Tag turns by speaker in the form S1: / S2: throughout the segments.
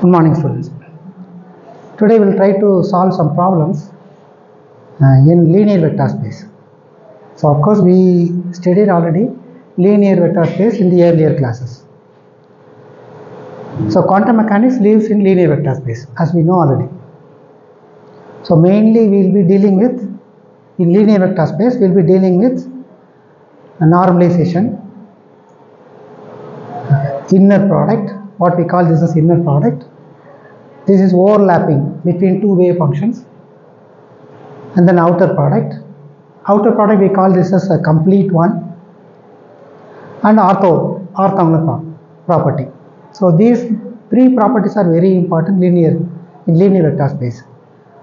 S1: Good morning, students. Today we will try to solve some problems in linear vector space. So of course we studied already linear vector space in the earlier classes. So quantum mechanics lives in linear vector space, as we know already. So mainly we will be dealing with, in linear vector space we will be dealing with a normalization, inner product, what we call this as inner product. This is overlapping between two wave functions, and then outer product. Outer product we call this as a complete one, and orthogonal property. So these three properties are very important in linear vector space.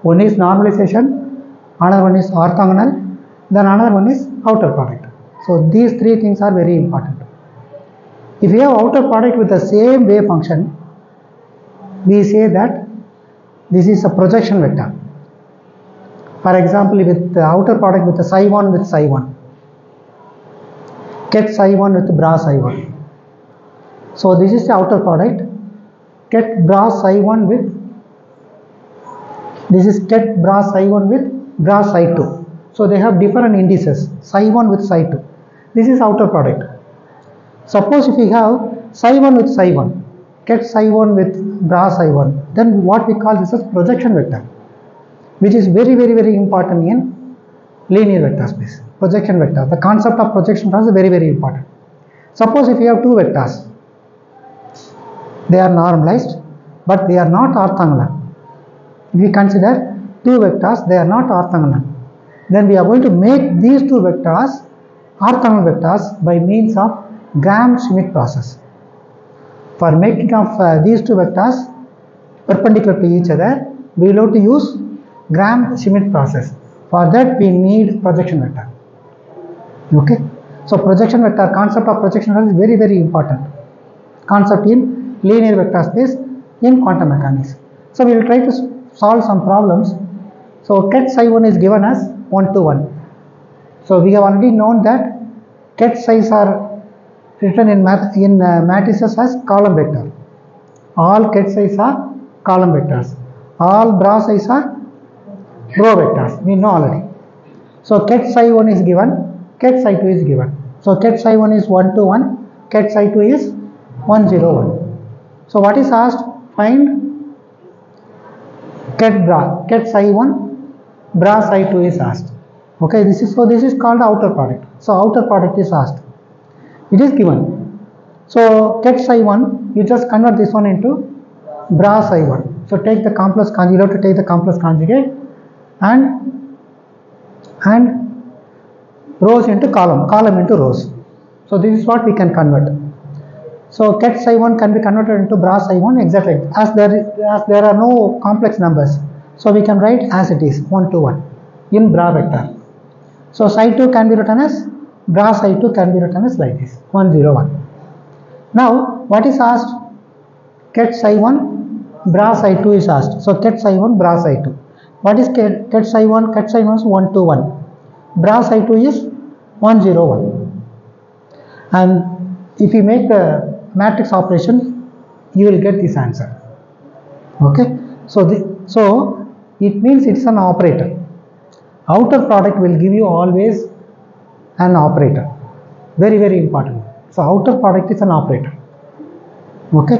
S1: One is normalization, another one is orthogonal, then another one is outer product. So these three things are very important. If you have outer product with the same wave function, we say that this is a projection vector. For example, with the outer product with the psi 1 with psi 1, get psi 1 with bra psi 1. So this is the outer product. Get bra psi 1 with, this is get bra psi 1 with bra psi 2. So they have different indices, psi 1 with psi 2. This is outer product. Suppose if we have psi 1 with psi 1, get psi 1 with bra psi 1, then what we call this as projection vector, which is very important in linear vector space. Projection vector, the concept of projection vector is very important. Suppose if you have two vectors, they are normalized but they are not orthogonal. If we consider two vectors, they are not orthogonal, then we are going to make these two vectors orthogonal vectors by means of Gram-Schmidt process. For making of these two vectors perpendicular to each other, we will have to use Gram-Schmidt process. For that we need projection vector. Okay, so projection vector, concept of projection vector is very important concept in linear vector space in quantum mechanics. So we will try to solve some problems. So ket psi 1 is given as 1 to 1. So we have already known that ket psis are written in matrices as column vector. All ket psis are column vectors. All bra psis are row vectors. We know already. So ket psi 1 is given, ket psi 2 is given. So ket psi 1 is 1 to 1, ket psi 2 is 1 0 1. So what is asked? Find ket psi 1, bra psi 2 is asked. Okay, this is called outer product. So outer product is asked. It is given. So ket psi 1, you just convert this one into bra psi 1. So take the complex conjugate, you have to take the complex conjugate and rows into column into rows. So this is what we can convert. So ket psi 1 can be converted into bra psi 1 exactly as there are no complex numbers. So we can write as it is 1 to 1 in bra vector. So psi 2 can be written as, bra psi 2 can be written as like this 1 0 1. Now what is asked? Ket psi 1, bra psi 2 is asked. So ket psi 1, bra psi 2. What is ket psi 1? Ket psi 1 is 1 to 1. Bra psi 2 is 1 0 1. And if you make the matrix operation, you will get this answer. Okay. So it means it's an operator. Outer product will give you always an operator. Very important. So outer product is an operator. Okay.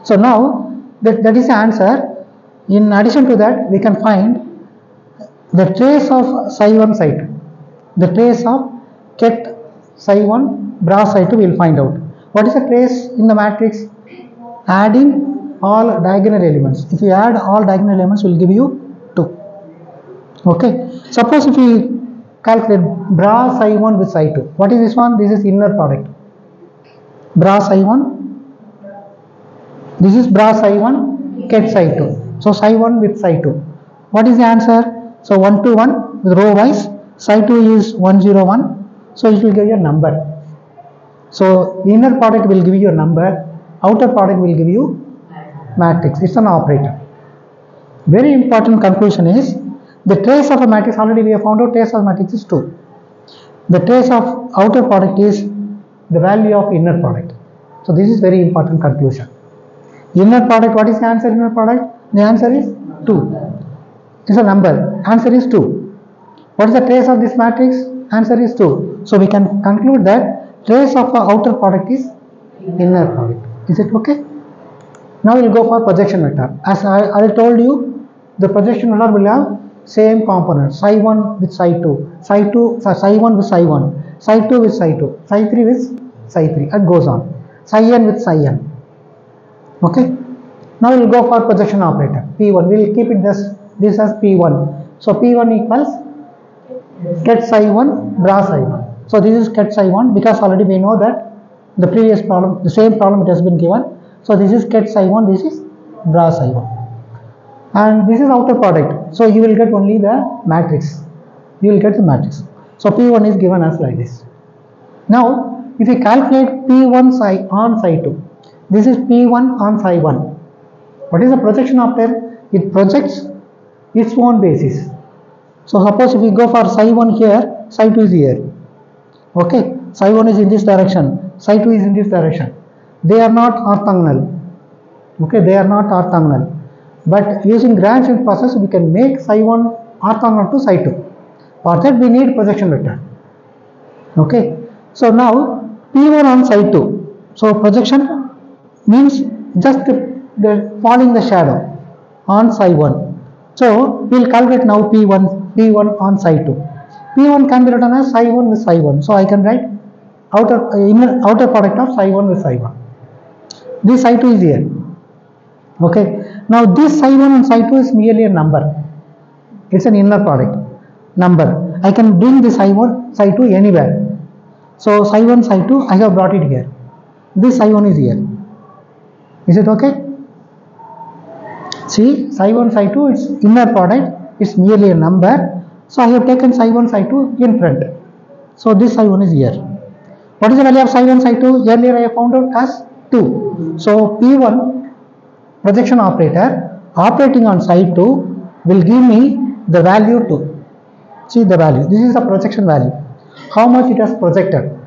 S1: So now that is the answer. In addition to that, we can find the trace of psi 1 psi 2. The trace of ket psi 1 bra psi 2 we will find out. What is the trace in the matrix? Adding all diagonal elements. If you add all diagonal elements, will give you 2. Okay. Suppose if we calculate bra psi 1 with psi 2. What is this one? This is inner product. Bra psi 1. This is bra psi 1, ket psi 2. So psi 1 with psi 2. What is the answer? So 1 to 1 with row wise. Psi 2 is 1 0 1. So it will give you a number. So inner product will give you a number. Outer product will give you matrix. It's an operator. Very important conclusion is, the trace of a matrix, already we have found out trace of matrix is 2. The trace of outer product is the value of inner product. So this is very important conclusion. Inner product, what is the answer inner product? The answer is 2. It's a number. Answer is 2. What is the trace of this matrix? Answer is 2. So we can conclude that trace of the outer product is inner product. Is it okay? Now we will go for projection vector. As I told you, the projection vector will have same components, psi1 with psi2, psi1 with psi1, psi2 with psi2, psi3 with psi3, and goes on. Psi n with psi n. Okay. Now we will go for projection operator. P1. We will keep it this as P1. So P1 equals ket psi1 bra psi1. So this is ket psi1 because already we know that the previous problem, the same problem it has been given. So this is ket psi1, this is bra psi1. And this is outer product. So you will get only the matrix. You will get the matrix. So P1 is given as like this. Now if you calculate P1 psi on psi2, this is P1 on psi1. What is the projection operator? It projects its own basis. So suppose if we go for psi1 here, psi2 is here. Okay, psi1 is in this direction, psi2 is in this direction. They are not orthogonal. Okay, they are not orthogonal. But using gradient process, we can make psi1 orthogonal to psi2. For that, we need projection vector. Okay, so now P1 on psi2. So projection means just the falling the shadow on psi1. So we will calculate now P1 on psi2. P1 can be written as psi1 with psi1. So I can write outer product of psi1 with psi1. This psi2 is here. Okay. Now this psi1 and psi2 is merely a number. It's an inner product number. I can bring this psi1, psi2 anywhere. So psi1, psi2, I have brought it here. This psi1 is here. Is it okay? See, psi1, psi2, it's inner product. It's merely a number. So I have taken psi1, psi2 in front. So this psi1 is here. What is the value of psi1, psi2? Earlier I have found out as 2. So P1 projection operator operating on psi2 will give me the value 2. See the value. This is the projection value. How much it has projected?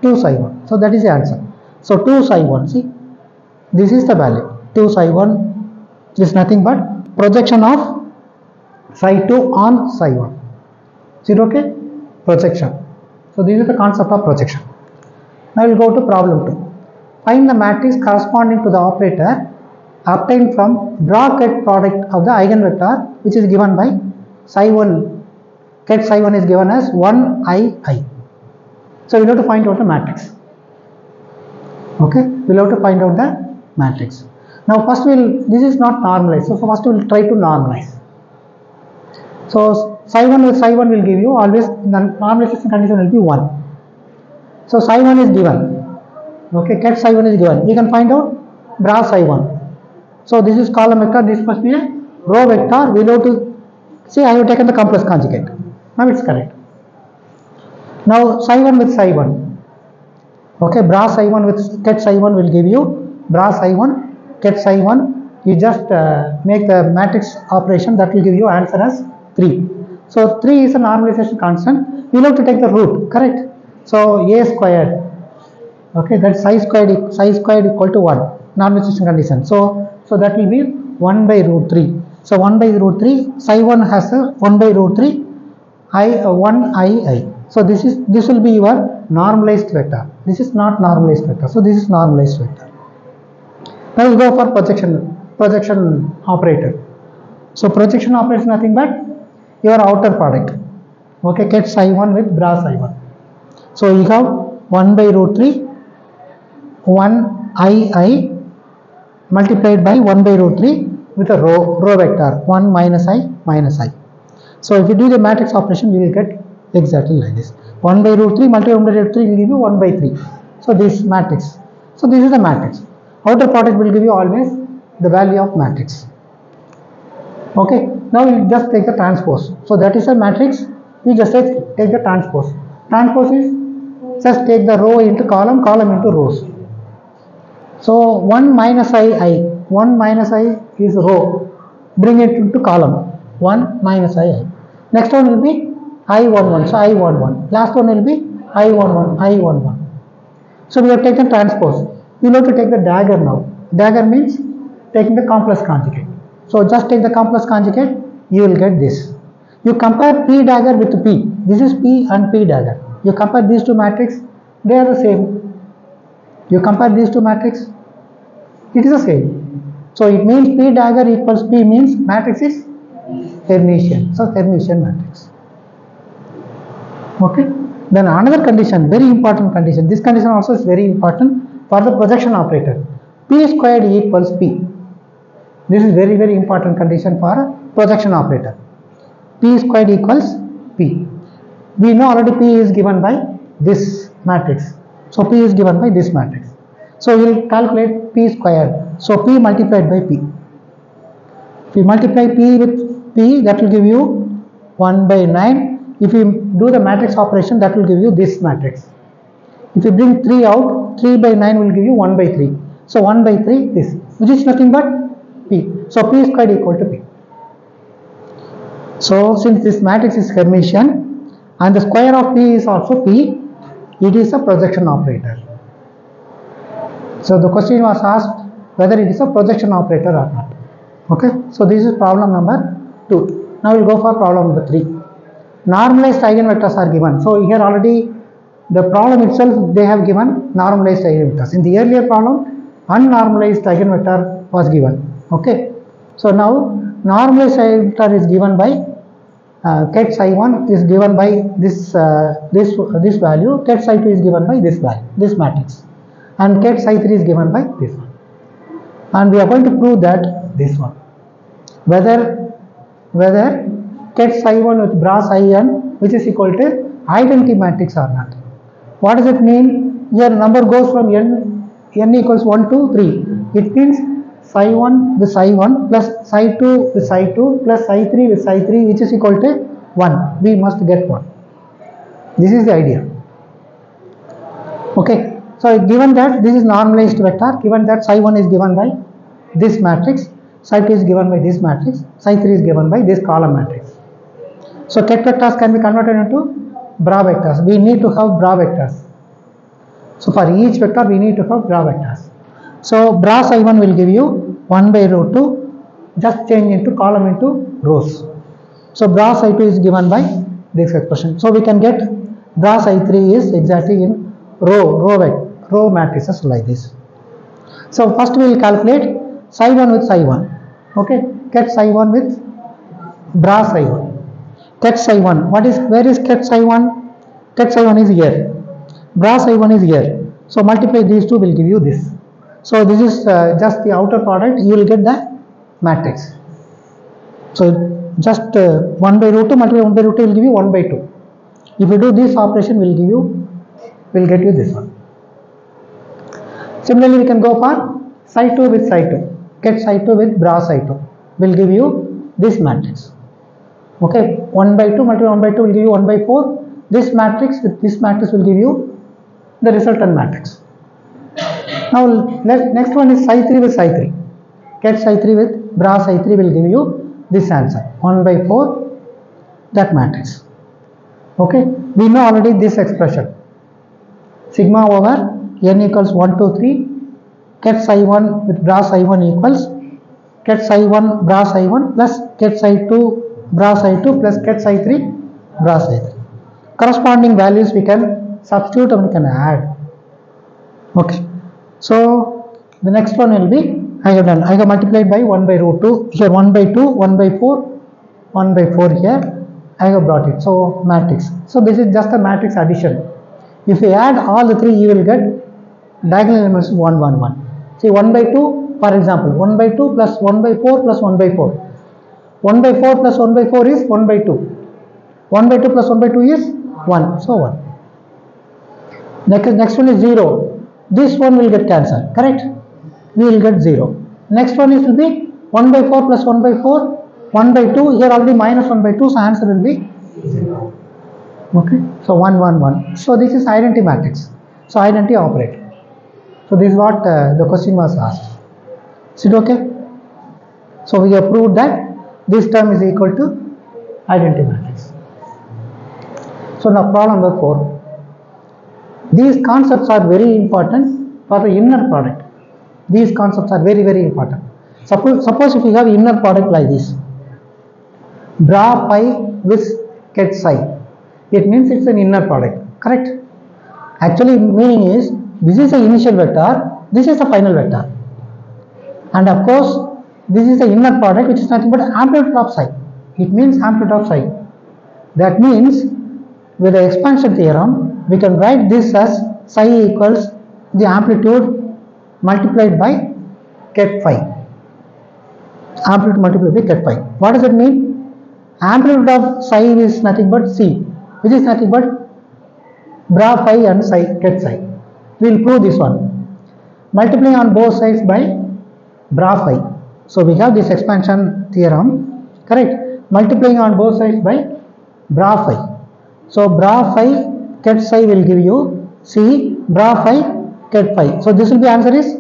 S1: 2 psi1. So that is the answer. So 2 psi1. See, this is the value. 2 psi1 is nothing but projection of psi2 on psi1. Is it okay? Projection. So this is the concept of projection. Now we will go to problem 2. Find the matrix corresponding to the operator obtained from bracket product of the eigenvector, which is given by psi1. Ket psi1 is given as 1II. So we will have to find out the matrix. Okay, we will have to find out the matrix. Now first this is not normalized. So first we will try to normalize. So psi1 with psi1 will give you always the normalization condition will be 1. So psi1 is given. Okay, ket psi1 is given. We can find out bra psi1. So this is column vector. This must be a row vector. We will have to see. I have taken the complex conjugate. Now it's correct. Now psi1 with psi1. Okay, bra psi1 with ket psi1 will give you bra psi1, ket psi1. You just make the matrix operation, that will give you answer as 3. So 3 is a normalization constant. We will have to take the root, correct? So a squared. Okay, that's psi squared equal to 1. Normalization condition. So that will be 1 by root 3. So 1 by root 3. Psi1 has a 1 by root 3. 1II. So this will be your normalized vector. This is not normalized vector. So this is normalized vector. Now we go for projection operator. So projection operator is nothing but your outer product. Okay, ket psi1 with bra psi1. So you have 1 by root 3 1II multiplied by 1 by root 3 with a row vector 1 minus I minus I. So if you do the matrix operation, you will get exactly like this. 1 by root 3 multiplied by 1 by root 3 will give you 1 by 3. So this matrix. So this is the matrix. Outer product will give you always the value of matrix. Okay. Now we just take the transpose. So that is a matrix. We just take the transpose. Transpose is just take the row into column, column into rows. So 1 minus I. 1 minus I is row. Bring it into column. 1 minus I. Next one will be I11. So I11. Last one will be I11. I11. So we have taken transpose. We will have to take the dagger now. Dagger means taking the complex conjugate. So just take the complex conjugate, you will get this. You compare P dagger with P. This is P and P dagger. You compare these two matrices, they are the same. You compare these two matrices, it is the same. So it means P dagger equals P means matrix is Hermitian. So Hermitian matrix. Okay. Then another condition, very important condition. This condition also is very important for the projection operator. P squared equals P. This is very, very important condition for a projection operator. P squared equals P. We know already P is given by this matrix. So P is given by this matrix. So we will calculate P squared. So P multiplied by P. If you multiply P with P, that will give you 1 by 9. If you do the matrix operation, that will give you this matrix. If you bring 3 out, 3 by 9 will give you 1 by 3. So 1 by 3 this, which is nothing but P. So P squared equal to P. So since this matrix is Hermitian and the square of P is also P, it is a projection operator. So the question was asked whether it is a projection operator or not. Okay, so this is problem number 2. Now we will go for problem number 3. Normalized eigenvectors are given. So here already the problem itself they have given normalized eigenvectors. In the earlier problem, unnormalized eigenvector was given. Okay, so now normalized eigenvector is given by ket psi1 is given by this value, ket psi2 is given by this value, this matrix, and ket psi3 is given by this one. And we are going to prove that this one, whether ket psi1 with bra psi(n), which is equal to identity matrix or not. What does it mean? Here number goes from n equals 1 to 3. It means psi1 with psi1 plus psi2 with psi2 plus psi3 with psi3, which is equal to 1. We must get 1. This is the idea. Okay. So given that this is normalized vector, given that psi1 is given by this matrix, psi2 is given by this matrix, psi3 is given by this column matrix. So ket vectors can be converted into bra vectors. We need to have bra vectors. So for each vector we need to have bra vectors. So bra psi1 will give you 1 by row 2, just change into column into rows. So bra psi2 is given by this expression. So we can get bra psi3 is exactly in row matrices like this. So first we will calculate psi1 with psi1. Okay, ket psi1 with bra psi1. Ket psi1, where is ket psi1? Ket psi1 is here. Bra psi1 is here. So multiply these two will give you this. So this is just the outer product. You will get the matrix. So just 1 by root 2 multiply 1 by root 2 will give you 1 by 2. If you do this operation, will get you this one. Similarly, we can go for psi2 with psi2. Ket psi2 with bra psi2 will give you this matrix. Okay, 1 by 2 multiply 1 by 2 will give you 1 by 4. This matrix with this matrix will give you the resultant matrix. Now next one is psi3 with psi3. Ket psi3 with bra psi3 will give you this answer, 1 by 4, that matrix. Okay, we know already this expression, sigma over n equals 1 to 3, ket psi1 with bra psi1 equals ket psi1 bra psi1 plus ket psi2 bra psi2 plus ket psi3 bra psi3. Corresponding values we can substitute and we can add. Okay, so the next one will be, I have multiplied by 1 by root 2, here 1 by 2, 1 by 4, 1 by 4 here, I have brought it. So matrix. So this is just a matrix addition. If you add all the three, you will get diagonal elements 1, 1, 1. See 1 by 2, for example, 1 by 2 plus 1 by 4 plus 1 by 4. 1 by 4 plus 1 by 4 is 1 by 2. 1 by 2 plus 1 by 2 is 1. So 1. Next one is 0. This one will get cancelled, correct? We will get 0. Next one will be 1 by 4 plus 1 by 4, 1 by 2, here already minus 1 by 2, so answer will be 0. Okay, so 1, 1, 1. So this is identity matrix. So identity operator. So this is what the question was asked. Is it okay? So we have proved that this term is equal to identity matrix. So now problem number 4. These concepts are very important for the inner product. These concepts are very, very important. Suppose if you have inner product like this, bra phi with ket psi, it means it's an inner product, correct? Actually, meaning is this is the initial vector, this is the final vector, and of course this is the inner product, which is nothing but amplitude of psi. It means amplitude of psi. That means with the expansion theorem, we can write this as psi equals the amplitude multiplied by ket phi. Amplitude multiplied by ket phi. What does it mean? Amplitude of psi is nothing but C, which is nothing but bra phi and psi ket psi. We will prove this one. Multiplying on both sides by bra phi. So we have this expansion theorem, correct? Multiplying on both sides by bra phi. So bra phi ket psi will give you C bra phi ket phi. So this will be answer is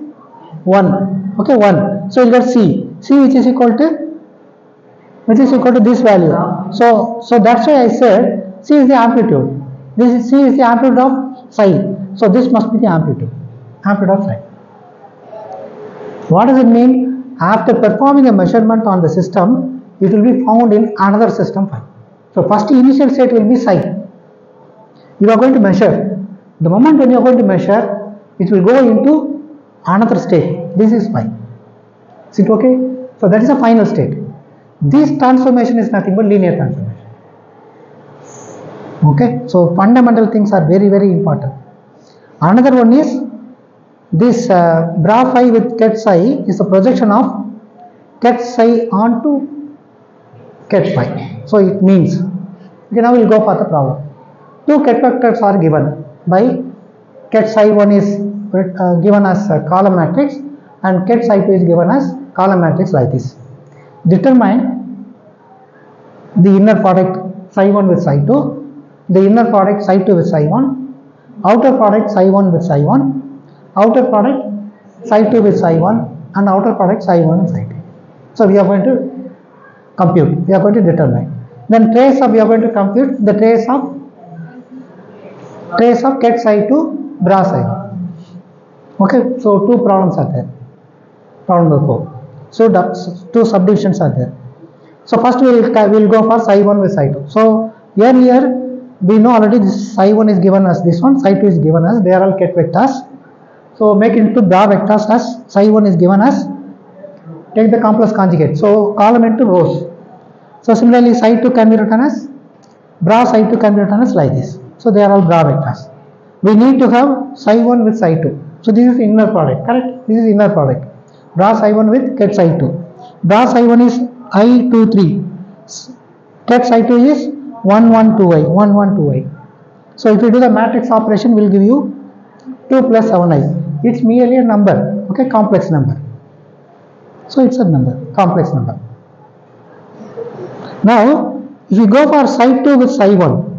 S1: 1. Okay, 1. So you will get C. C which is equal to this value. So that's why I said C is the amplitude. This is C is the amplitude of psi. So this must be the amplitude of psi. What does it mean? After performing a measurement on the system, it will be found in another system phi. So first initial state will be psi. You are going to measure. The moment when you are going to measure, it will go into another state. This is phi. Is it okay? So that is a final state. This transformation is nothing but linear transformation. Okay. So fundamental things are very, very important. Another one is this bra phi with ket psi is a projection of ket psi onto ket phi. So it means, okay, now we will go for the problem. Two ket vectors are given by ket psi 1 is given as a column matrix and ket psi 2 is given as column matrix like this. Determine the inner product psi 1 with psi 2, the inner product psi 2 with psi 1, outer product psi 1 with psi 1, outer product psi 2 with psi 1 and outer product psi 1 with psi 2. So we are going to compute, we are going to determine. Then trace of, we are going to compute the trace of ket psi 2 bra psi 1. Okay, so two problems are there. Problem number 4. So two subdivisions are there. So first we will go for psi 1 with psi 2. So earlier we know already this psi 1 is given as this one, psi 2 is given as, they are all ket vectors. So make it into bra vectors as psi 1 is given as, take the complex conjugate. So column into rows. So similarly psi 2 can be written as, bra psi 2 can be written as like this. So they are all bra vectors. We need to have psi 1 with psi 2. So this is inner product, correct? This is inner product. Bra psi 1 with ket psi 2. Bra psi 1 is I 2 3. Ket psi 2 is 1 1 2i, 1 1 2i. So if you do the matrix operation, will give you 2 plus 7i. It's merely a number, okay, complex number. So it's a number, complex number. Now, if you go for psi 2 with psi 1,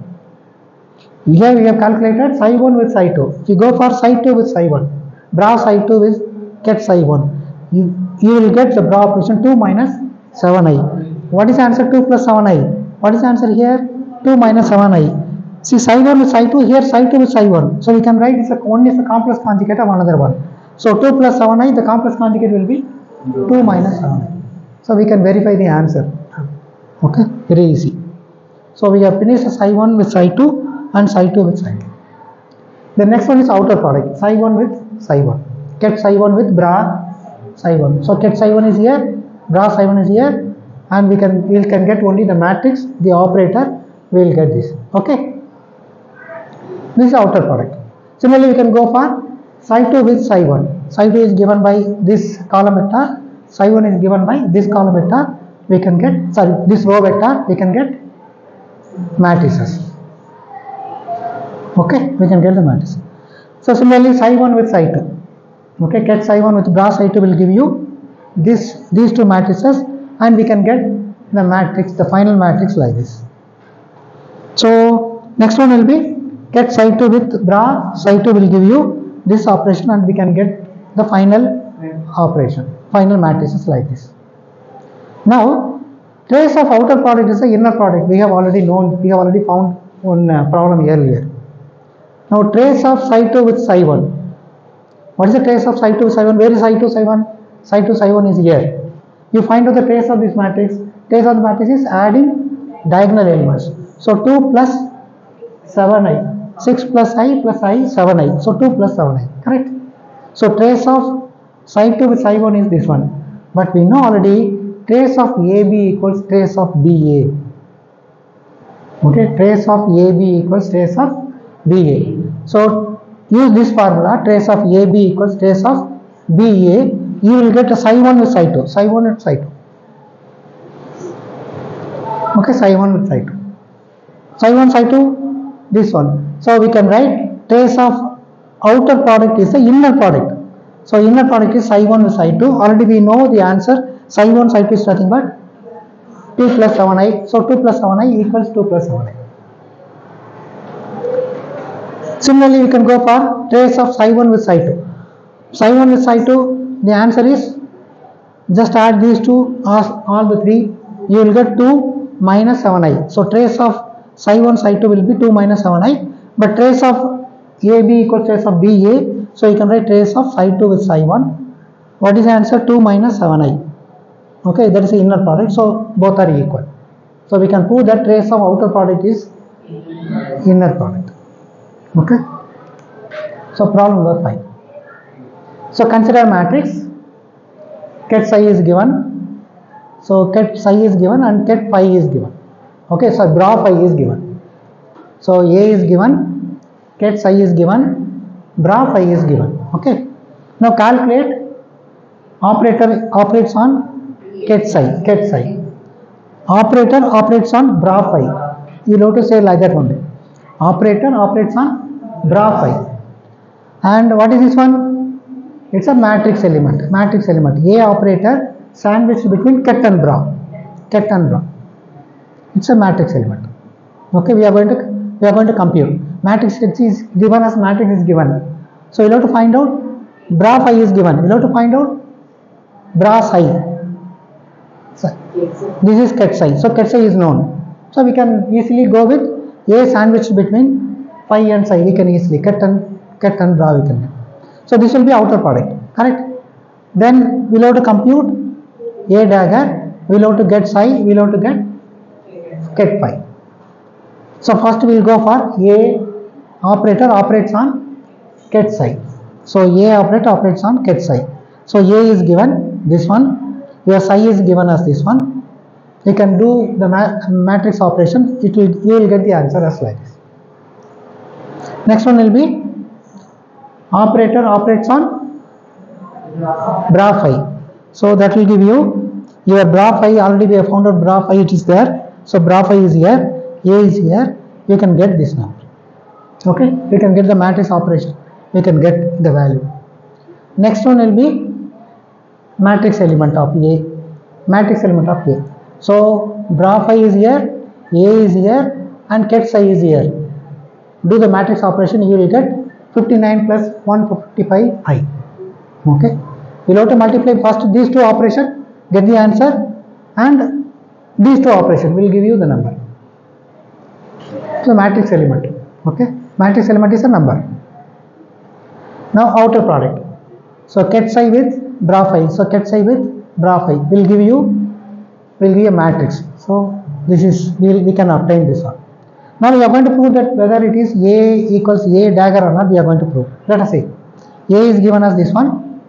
S1: here we have calculated psi 1 with psi 2. If you go for psi 2 with psi 1, bra psi 2 with ket psi 1, you will get the bra operation 2 minus 7i. What is the answer? 2 plus 7i. What is the answer here? 2 minus 7i. See, psi 1 with psi 2, here psi 2 with psi 1. So we can write this one is the complex conjugate of another one. So 2 plus 7i, the complex conjugate will be 2 minus 7i. So we can verify the answer. Okay, very easy. So we have finished psi 1 with psi 2 and psi 2 with psi 2. The next one is outer product, psi 1 with psi 1. Ket psi 1 with bra psi 1. So ket psi 1 is here, bra psi 1 is here, and we can get only the matrix, the operator, we will get this. Okay. This is outer product. Similarly, we can go for psi 2 with psi 1. Psi 2 is given by this column vector, psi 1 is given by this column vector. We can get, this row vector, we can get matrices. Okay, we can get the matrix. So similarly, psi 1 with psi 2. Okay, ket psi 1 with bra psi 2 will give you these two matrices, and we can get the matrix, the final matrix like this. So next one will be ket psi 2 with bra psi 2 will give you this operation, and we can get the final operation, final matrices like this. Now, trace of outer product is the inner product. We have already known, we have already found one problem earlier. Now, trace of psi 2 with psi 1. What is the trace of psi 2 psi 1? Where is psi 2 psi 1? Psi 2 psi 1 is here. You find out the trace of this matrix. Trace of the matrix is adding diagonal elements. So 2 plus 7i, 6 plus I plus I, 7i. So 2 plus 7i, correct? So trace of psi 2 with psi 1 is this one. But we know already trace of AB equals trace of BA. Okay, trace of AB equals trace of BA. So use this formula, trace of AB equals trace of BA. You will get a psi 1 with psi 2, psi 1 with psi 2. Okay, psi 1 with psi 2. Psi 1, psi 2, this one. So we can write trace of outer product is the inner product. So inner product is psi 1 with psi 2. Already we know the answer. Psi 1, psi 2 is nothing but 2 plus 7i. So 2 plus 7i equals 2 plus 7i. Similarly, we can go for trace of psi 1 with psi 2. Psi 1 with psi 2, the answer is just add these two, all the three, you will get 2 minus 7i. So trace of psi 1 psi 2 will be 2 minus 7i, but trace of AB equals trace of BA, so you can write trace of psi 2 with psi 1. What is the answer? 2 minus 7i. Okay, that is the inner product, so both are equal. So we can prove that trace of outer product is inner product. Okay, so problem number 5. So consider matrix. Ket psi is given. So ket psi is given and ket phi is given. Okay, so bra phi is given. So A is given, ket psi is given, bra phi is given. Okay. Now calculate operator operates on ket psi. Ket psi. Operator operates on bra phi. You have to say like that only. Operator operates on bra phi. And what is this one? It's a matrix element. Matrix element. A operator sandwiched between ket and bra. Ket and bra. It's a matrix element. Okay, we are going to compute. Matrix is given as matrix is given. So you have to find out bra phi is given. You have to find out bra psi. So, this is ket psi. So ket psi is known. So we can easily go with A sandwiched between phi and psi. We can easily ket and bra we can. So this will be outer product. Correct. Then we will have to compute A dagger. We will have to get psi. We will have to get ket phi. So first we will go for A operator operates on ket psi. So A operator operates on ket psi. So A is given this one. Your psi is given as this one. You can do the matrix operation. You will get the answer as like this. Next one will be operator operates on bra phi. So that will give you your bra phi. Already we have found out bra phi. It is there. So bra phi is here. A is here. You can get this number. Okay. You can get the matrix operation. You can get the value. Next one will be matrix element of A. Matrix element of A. So bra phi is here. A is here. And ket psi is here. Do the matrix operation. You will get 59 plus 155i. Okay. You will have to multiply first these two operations, get the answer, and these two operations will give you the number. So matrix element. Okay. Matrix element is a number. Now outer product. So ket psi with bra phi. So ket psi with bra phi will give a matrix. So this is we can obtain this one. Now we are going to prove that whether it is A equals A dagger or not, we are going to prove. Let us see. A is given as this one.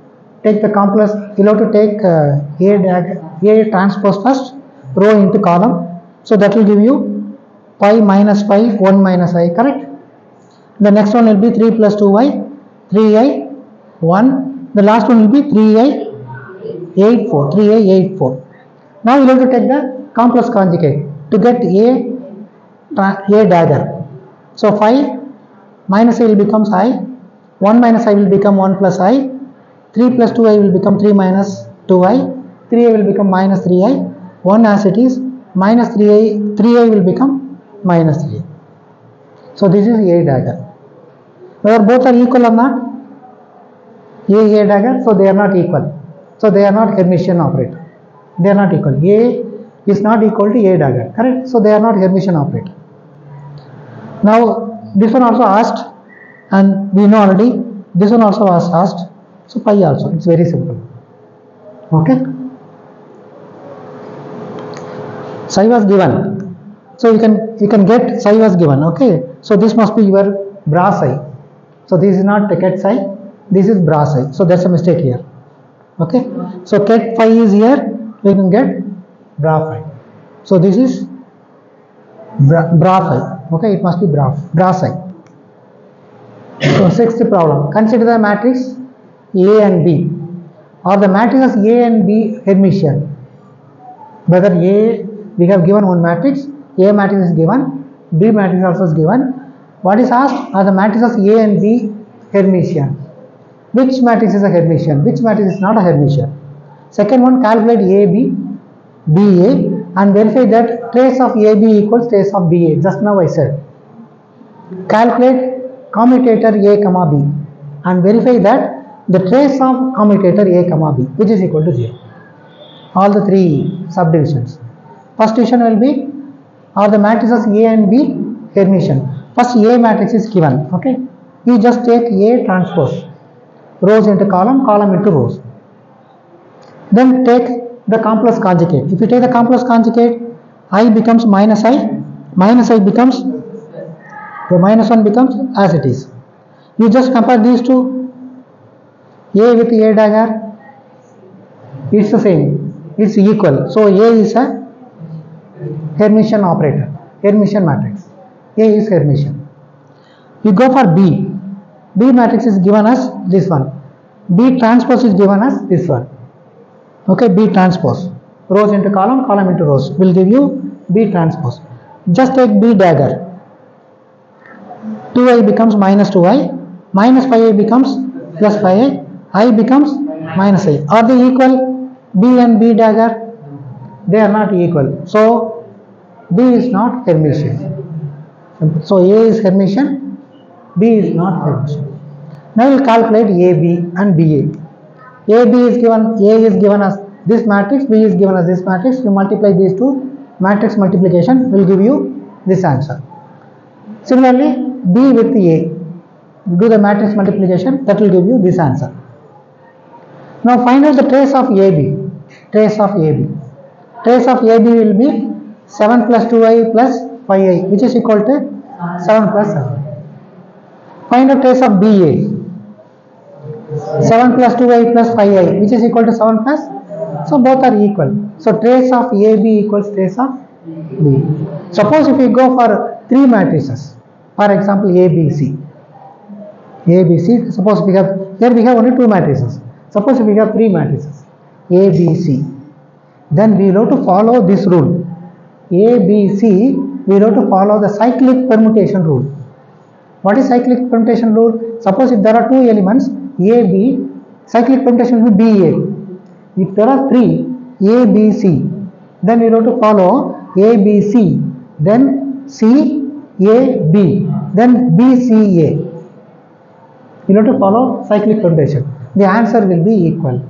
S1: Take the complex, you have to take A dagger, A transpose first, row into column. So that will give you pi minus pi, 1 minus I, correct? The next one will be 3 plus 2i, 3i, 1. The last one will be 3i, 8, 4, 3i, 8, 4. Now you have to take the complex conjugate to get A dagger. So 5 minus I will become I, 1 minus I will become 1 plus I, 3 plus 2i will become 3 minus 2i, 3i will become minus 3i, 1 as it is, minus 3i will become minus 3i. So this is A dagger. Whether both are equal or not? A dagger, so they are not equal. So they are not Hermitian operator. They are not equal. A is not equal to A dagger, correct? So they are not Hermitian operator. Now this one also asked, and we know already, this one also was asked. So pi also, it's very simple. Okay. Psi was given. So you can get psi was given. Okay. So this must be your bra psi. So this is not the ket psi. This is bra psi. So that's a mistake here. Okay. So ket phi is here. We can get bra phi. So this is bra phi. Okay. It must be bra psi. So sixth problem. Consider the matrix A and B. Are the matrices A and B Hermitian? Whether A, we have given one matrix, A matrix is given, B matrix also is given. What is asked? Are the matrices A and B Hermitian? Which matrix is a Hermitian? Which matrix is not a Hermitian? Second one, calculate AB, BA and verify that trace of AB equals trace of BA. Just now I said. Calculate commutator A comma B and verify that the trace of commutator A comma B which is equal to 0. All the three subdivisions. First division will be, are the matrices A and B Hermitian? First A matrix is given. Okay. You just take A transpose. Rows into column, column into rows. Then take the complex conjugate. If you take the complex conjugate, I becomes minus I becomes, the minus 1 becomes as it is. You just compare these two, A with A dagger, it's the same, it's equal. So A is a Hermitian operator, Hermitian matrix. A is Hermitian. You go for B. B matrix is given as this one. B transpose is given as this one. Okay, B transpose. Rows into column, column into rows will give you B transpose. Just take B dagger. 2i becomes minus 2i, minus 5i becomes plus 5i, I becomes minus I. Are they equal? B and B dagger? They are not equal. So B is not Hermitian. So A is Hermitian, B is not Hermitian. Now we will calculate AB and BA. AB is given, A is given as this matrix, B is given as this matrix. You multiply these two, matrix multiplication will give you this answer. Similarly, B with A, do the matrix multiplication, that will give you this answer. Now find out the trace of AB. Trace of AB. Trace of AB will be 7 plus 2i plus 5i, which is equal to 7 plus 7. Find out trace of BA. 7 plus 2i plus 5i, which is equal to 7 plus. So both are equal. So trace of AB equals trace of B. Suppose if we go for 3 matrices, for example ABC. ABC, suppose we have, here we have only 2 matrices. Suppose if we have 3 matrices, ABC, then we will have to follow this rule. ABC, we will have to follow the cyclic permutation rule. What is cyclic permutation rule? Suppose if there are 2 elements, AB, cyclic permutation will be BA. If there are 3, ABC, then we will have to follow ABC, then CAB, then BCA. You have to follow cyclic permutation. The answer will be equal.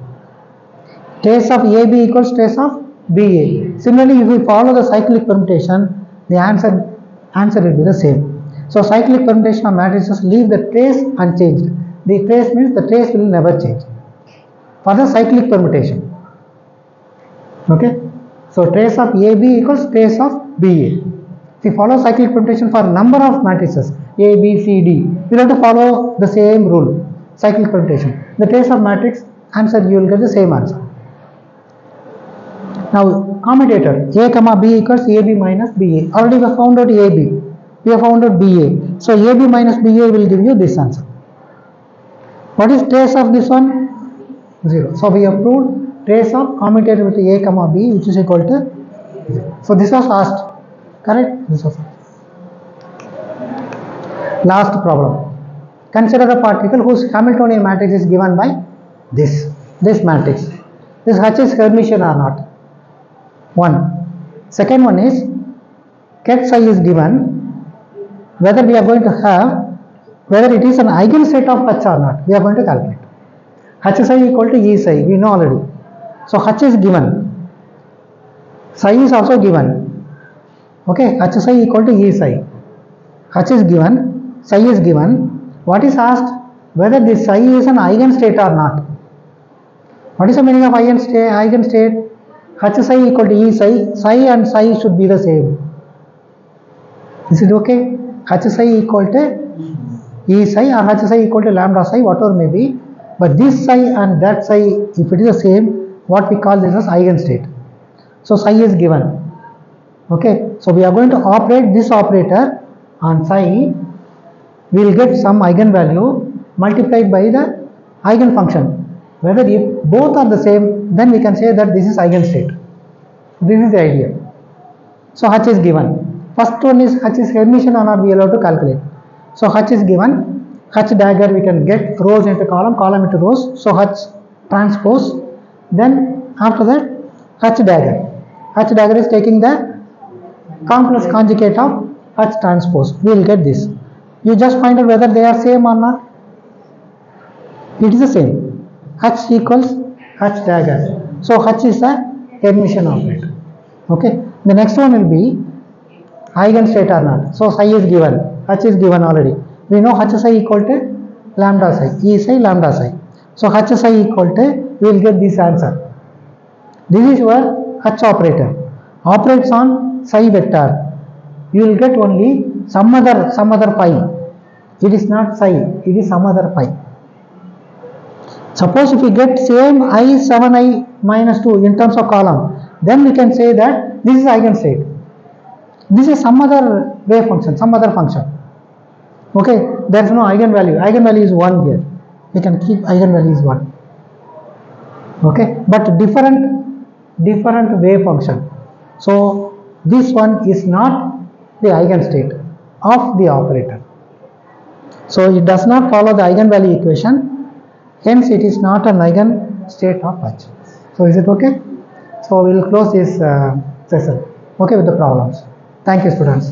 S1: Trace of AB equals trace of BA. Similarly, if we follow the cyclic permutation, the answer will be the same. So cyclic permutation of matrices leave the trace unchanged. The trace means the trace will never change. For the cyclic permutation. Okay. So trace of AB equals trace of BA. If you follow cyclic permutation for number of matrices A, B, C, D, you have to follow the same rule, cyclic permutation. The trace of matrix answer, you will get the same answer. Now commutator A comma B equals AB minus BA. Already we have found out AB. We have found out BA. So AB minus BA will give you this answer. What is trace of this one? 0. So we have proved trace of commutator with A comma B, which is equal to 0. So this was asked. Correct? This was asked. Last problem. Consider a particle whose Hamiltonian matrix is given by this matrix. This H is Hermitian or not? 1. Second one is ket psi is given, whether we are going to have, whether it is an eigenset of H or not, we are going to calculate. H psi equal to E psi, we know already. So H is given, psi is also given. Okay, H psi equal to E psi. H is given, psi is given. What is asked? whether this psi is an eigenstate or not. What is the meaning of eigenstate? H psi equal to E psi, psi and psi should be the same. Is it okay? H psi equal to E psi or H psi equal to lambda psi, whatever may be. But this psi and that psi, if it is the same, what we call this as eigenstate. So psi is given. Okay. So we are going to operate this operator on psi. We will get some eigenvalue multiplied by the eigenfunction. Whether if both are the same, then we can say that this is eigenstate. This is the idea. So H is given. First one is H is Hermitian or not, we are allowed to calculate. So H is given. H dagger we can get rows into column, column into rows. So H transpose. Then after that H dagger. H dagger is taking the complex conjugate of H transpose. We will get this. You just find out whether they are same or not. It is the same. H equals H dagger. So H is a Hermitian operator. Okay. The next one will be eigenstate or not. So psi is given. H is given already. We know H psi equal to lambda psi. E psi lambda psi. So H psi equal to, we will get this answer. This is your H operator. Operates on psi vector. You will get only some other pi. It is not psi. It is some other pi. Suppose if we get same I 7i minus 2 in terms of column, then we can say that this is eigenstate. This is some other wave function, some other function. Okay, there is no eigenvalue. Eigenvalue is 1 here. We can keep eigenvalue is 1. Okay, but different wave function. So this one is not the eigenstate of the operator. So it does not follow the eigenvalue equation. Hence, it is not an eigenstate of H. So, is it okay? So, we will close this session, okay, with the problems. Thank you, students.